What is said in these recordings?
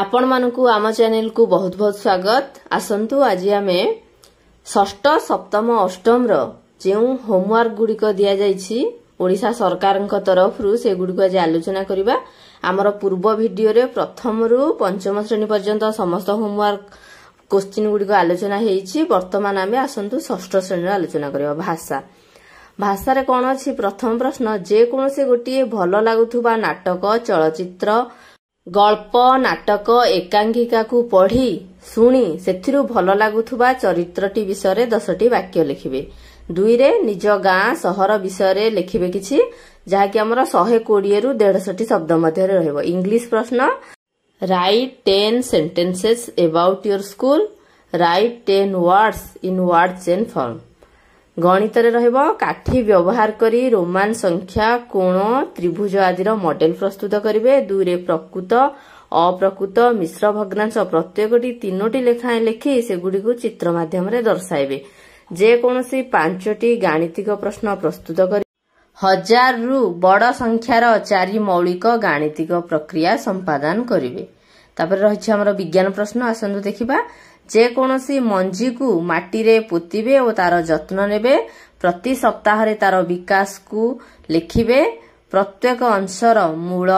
आपण मानकु आम चैनल को बहुत बहुत स्वागत। आसंतु आज आमे षष्ठ सप्तम अष्टम जो होमवर्क गुड़िक दि जाइछि ओडिशा सरकार तरफ से गुड़िक आज आलोचना करिबा। आमर पूर्व वीडियो रे प्रथम रु पंचम श्रेणी पर्यंत समस्त होमवर्क क्वेश्चन गुड़िक आलोचना हेइछि। वर्तमान आमे आसंतु षष्ठ श्रेणी आलोचना करिबा। भाषा भाषा रे कोन अछि प्रथम प्रश्न, जे कोनोसे गोटिए भल लागुथुबा नाटक चलचित्र गल्प नाटक एकांकिका को पढ़ी शुणी सेथिरु भल लागुथुबा चरित्रटी विषय 10टी वाक्य लिखिबे। 2 रे निज गाँ सहर विषय लिखिबे किछि जहाँकि हमर 120 रु 150 शब्द मध्य रहइबो। इंग्लिश प्रश्न, right 10 sentences about your school, right 10 words in word chain form. गणित रे रहइबो काठी व्यवहार करी रोमान संख्या कोण त्रिभुज आदि मॉडल प्रस्तुत करिवे। 2 रे प्रकृत अप्रकृत मिश्र भग्नांश प्रत्येकटी 3टी लेखाएं लिखि सेगुडी को चित्र माध्यम रे दर्शाइबे। जे कोनोसी 5टी गाणितिक प्रश्न प्रस्तुत करि 1000 रु बड़ संख्यार 4 मौलिक गाणितिक प्रक्रिया संपादन करिवे। तापर रहिछि हमर विज्ञान प्रश्न। आसंतु देखिबा, जे कोनोसी मंजी को माटी रे पोतिबे और तार जत्न नेबे। प्रति सप्ताह रे तार विकास को लिखिबे। प्रत्येक अंशर मूल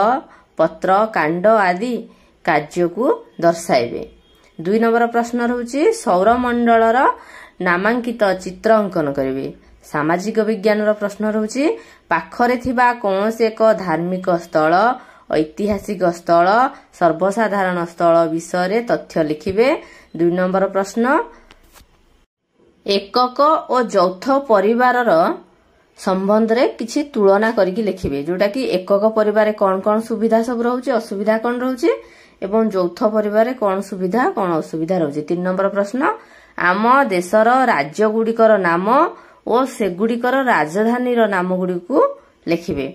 पत्र कांड आदि कार्य को दर्शाइबे। 2 नंबर प्रश्न रहउछि सौरमंडलर नामांकित चित्र अंकन करिवे। सामाजिक विज्ञान प्रश्न रहउछि पाखरे थिबा कोनोसी एक धार्मिक स्थल ऐतिहासिक स्थल सर्वसाधारण स्थल विषय तथ्य लिखिबे। 2 नंबर प्रश्न, एकक और यौथ परिवार संबंध रे किछि तुलना करिकि लिखिबे, जोटा कि एकक परिवार कौन कौन सुविधा सब रहउछि असुविधा कौन रहउछि एवं यौथ परिवार कौन सुविधा कौन असुविधा रहउछि। 3 नंबर प्रश्न, आम देशर राज्य गुड़िकर नाम और सेगुड़िकर राजधानी नाम गुड़िकु लिखिबे।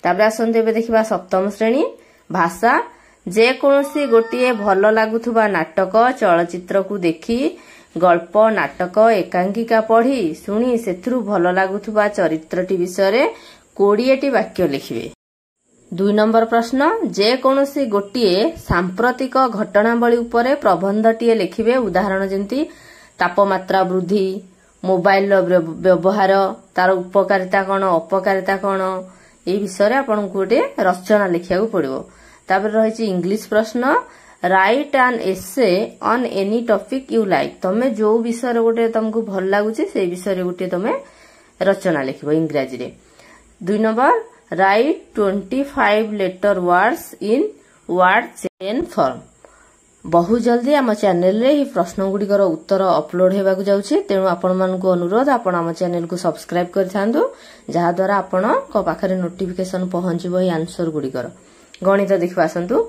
तापर आसंतु एबे देखिबा सप्तम श्रेणी भाषा। जे कोनोसी गोटिए भल लागुथुबा नाटक चलचित्र को देखी गल्प नाटक एकांकिका पढ़ी शुणी सेथिरु भल लागुथुबा चरित्रटी विषय 20टी वाक्य लिखिबे। 2 नंबर प्रश्न, जे कोनोसी गोटिए सांप्रतिक घटनावली उपरे प्रबंधटीए लिखिबे। उदाहरण जेंति तापमात्रा वृद्धि, मोबाइल व्यवहार, तार उपकारिता कौन अपकारिता कौन, ए विषय आपन गोटे रचना लिखिया पड़िबो। तापर रहिछि इंग्लिश प्रश्न, right an essay on any topic you like. तमे जो विषय गोटे तुमको भल लागुछि से विषय गोटे तमे रचना लिखिबो इंग्रजी रे। 2 number, write 25 letter words in word chain form. बहु जल्दी आम चैनल रे ही प्रश्न गुड़िकर उत्तर अपलोड हेबाकु जाउछि, तेणु आपण मानकु अनुरोध आपण आम चैनल को सब्सक्राइब करथांतु जहा द्वारा आपण को पाखरे नोटिफिकेशन पहुंचबो ही आंसर गुड़िकर। गणित देखिबा आसंतु,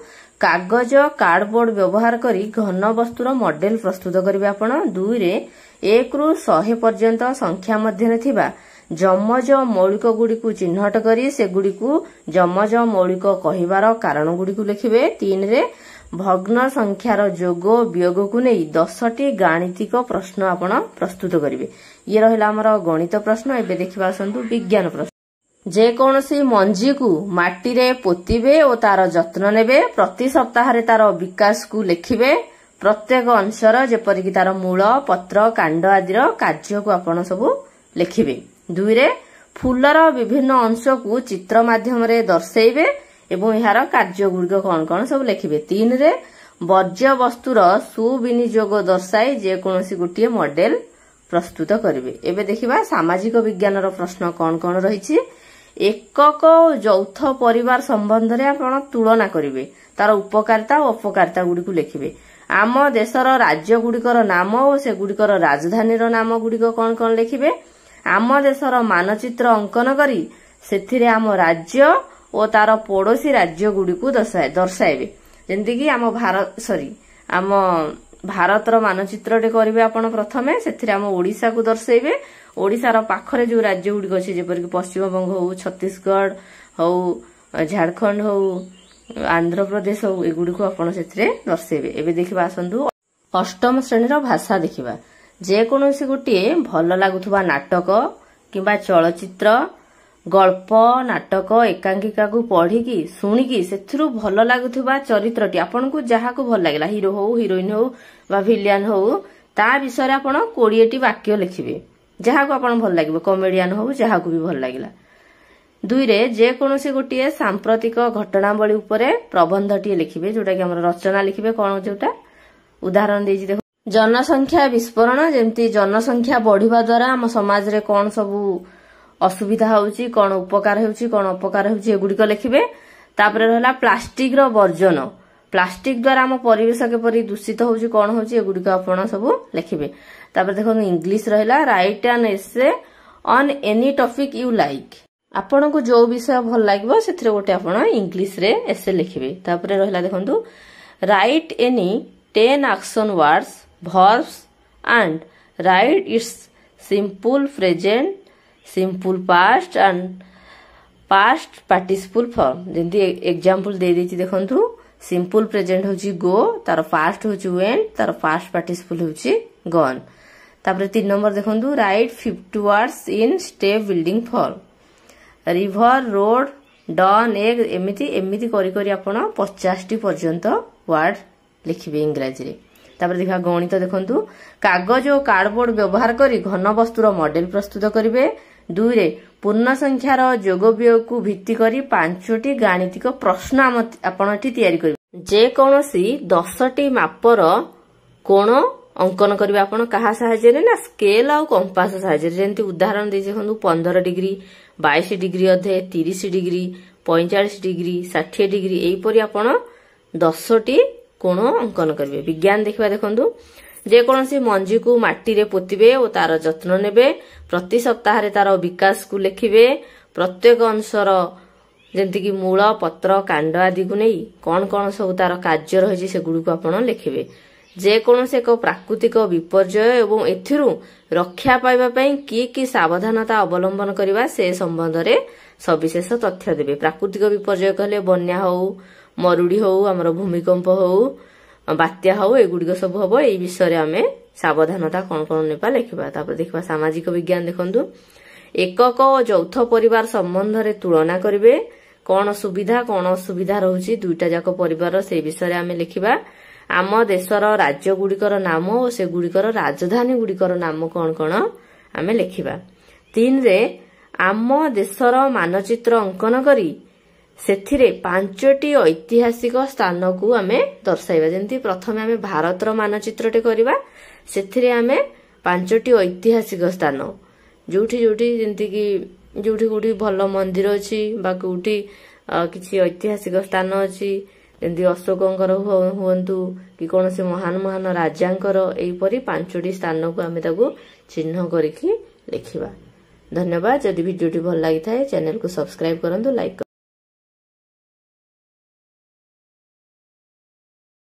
कागज कार्डबोर्ड व्यवहार करी घन वस्तुर मॉडल प्रस्तुत करिवे आपण। 2 रे 1 रु 100 पर्यंत संख्या मध्य थिबा जमज मौलिक गुड़िकु चिन्हट करी से गुड़िकु जमज मौलिक कहिबार कारण गुड़िकु लिखिबे। 3 रे भग्न संख्यार जोग वियोग को नहीं 10टी गाणितिक प्रश्न आपण प्रस्तुत करिवे। ये रहिला हमर गणित प्रश्न। एबे देखिबा आसंतु विज्ञान प्रश्न। जे कोनोसी मंजी को माटी रे पोतिबे और तार जत्न नेबे। प्रति सप्ताह रे तार विकास को लिखिबे। प्रत्येक अंशर जेपरि कि तार मूल पत्र कांड आदि कार्य को आपण सब लिखिबे। 2 रे फूलर विभिन्न अंश को चित्र माध्यम रे दर्शाइबे एवं यार कार्य गुड़िक कौन कौन सब लिखिबे। 3 रे वर्ज्य वस्तुर सुविनियोग दर्शाई जे कोनोसी गोटिए मॉडल प्रस्तुत करिवे। एबे देखिबा सामाजिक विज्ञान प्रश्न कौन कौन रहिछि। एकक यौथ परिवार संबंध रे आपण तुलना करिवे, तार उपकारिता और अपकारिता गुड़िक लिखिबे। आम देशर राज्य गुड़िकर नाम और से गुड़िकर राजधानी नाम गुड़िक कौन कौन लिखिबे। आम देशर मानचित्र अंकन करी सेथिरे आम राज्य और तार पड़ोसी राज्य गुड़िक दर्शाइबे। जेंति कि आम भारतर मानचित्र करिवे आपण प्रथमे सेथिरे आम ओडिसा को दर्शाइबे। ओडिसार पाखरे जो राज्य गुड़िक अछि जेपर कि पश्चिम बंग हो, छत्तीसगढ़ हो, झारखंड हो, आंध्र प्रदेश हो, एगुड़ी को आपण सेथिरे दर्शाइबे। एबे देखिबा आसंतु अष्टम श्रेणीर भाषा देखिबा। जे कोनोसी गोटिए भल लागुथुबा नाटक किबा चलचित्र ଗଳ୍ପ ନାଟକ ଏକାଙ୍କିକା को पढ़ी शुणिकी से भल लगुवा चरित्रटी आपको जहाँ को भल लगे हिरो हो हिरोइन हो बा विलियन हो ता विषय आप 20टी वाक्य लिखिए जहाँ को आप भल लगे कमेडियन हो जहाँ को भी भल लगे। 2 रे जेकोसी गोटे सांप्रतिक घटनावली उपरे प्रबंधटी लिखिए जोटा कि रचना लिखिए कौन जोटा उदाहरण देछि देखो जनसंख्या विस्फोरण जमती जनसंख्या बढ़िबा द्वारा आम समाज रे कौन सबू असुविधा होउची कौन उपकार होउची कौन अपकार होउची एगुडी को लिखिबे। तापर रहला प्लास्टिक रो वर्जन प्लास्टिक द्वारा आम परिवेश के परि दूषित होउची कौन होउची एगुडी को आपण सब लिखिबे। तापर देखो इंग्लिश रहला right an essay on any topic you like आपण को जो विषय भल लागबो सेथरे गोटे आपण इंग्लिश रे एसे लिखिबे। तापर रहला देखंतु right any 10 action words verbs and write its simple present simple past and past participle form जेंती एग्जांपल दे देछि देखंतु सिंपल प्रेजेंट होछि गो तार पास्ट होछि वेंट तार पास्ट पार्टिसिपल होछि गॉन। तापर 3 नंबर देखंतु right 50 words in step building form river road done egg एमिति एमिति करी करी आपण 50 टी पर्यंत वर्ड लिखिबे इंग्रजी रे। तापर देखा गणित देखंतु कागज और कार्डबोर्ड व्यवहार करी घन वस्तुर मॉडल प्रस्तुत करिवे। 2 रे पूर्ण संख्यार जोग वियोग को भित्ति करी 5टी गाणितिक प्रश्न आपणटी तयारी करिवे। जे कोनोसी 10टी मापर कोण अंकन करिवे आपण कहा सहाय्य ना स्केल और कंपास सहाय्य जेंती उदाहरण दे देखंतु 15 डिग्री 22 डिग्री अधे 30 डिग्री 45 डिग्री 60 डिग्री एई परी आपण 10टी कोण अंकन करिवे। विज्ञान देखिबा देखंतु जे कोनोसी मंजी को माटी रे पोतिबे और तार जत्न नेबे प्रति सप्ताह रे तार विकास को लिखिबे प्रत्येक अंशर जेंति कि मूल पत्र कांड आदि को नै कोन कोन सब तार कार्य रहिछि से गुडी को आपण लिखिबे। जे कोनोसी एक प्राकृतिक विपर्यय एवं एथिरु रक्षा पाइबा पई की सावधानता अवलंबन करिवा से संबंध रे सविशेष तथ्य देबे। प्राकृतिक विपर्यय कहले बन्या हो मरुड़ी हो आमर भूमिकंप हो बात्या हो एगुडी सब हम ये विषय आम सावधानता कौन कौन नेबा लिखा। तापर देखा सामाजिक विज्ञान देखंतु एकक और यौथ परिवार संबंध रे तुलना करिवे कौन सुविधा कौन असुविधा रहुची 2टा जाक परिवार से विषय आम लिखा। आम देशर राज्य गुड़िकर नाम और से गुड़िकर राजधानी गुड़िकर नाम कौन कौन आम लिखा। 3 रे आम देशर मानचित्र अंकन करी सेथिरे 5टी ऐतिहासिक स्थान को आमे दर्शाइबा। जेंती प्रथमे आमे भारतर मानचित्रटे करिबा सेथिरे आमे 5टी ऐतिहासिक स्थान जोठी जोठी जेंती कि जोठी कोठी भल मंदिर अछि बा कोठी किछि ऐतिहासिक स्थान अछि जेंती अशोकंकर हुअन्तु कि कोनसे महान महान राजांकर एई परी 5टी स्थान को आमे ताकू चिन्ह करिकि लिखिबा। धन्यवाद। जदि वीडियोटी भल लागि थाए चैनल को सब्सक्राइब करंतु लाइक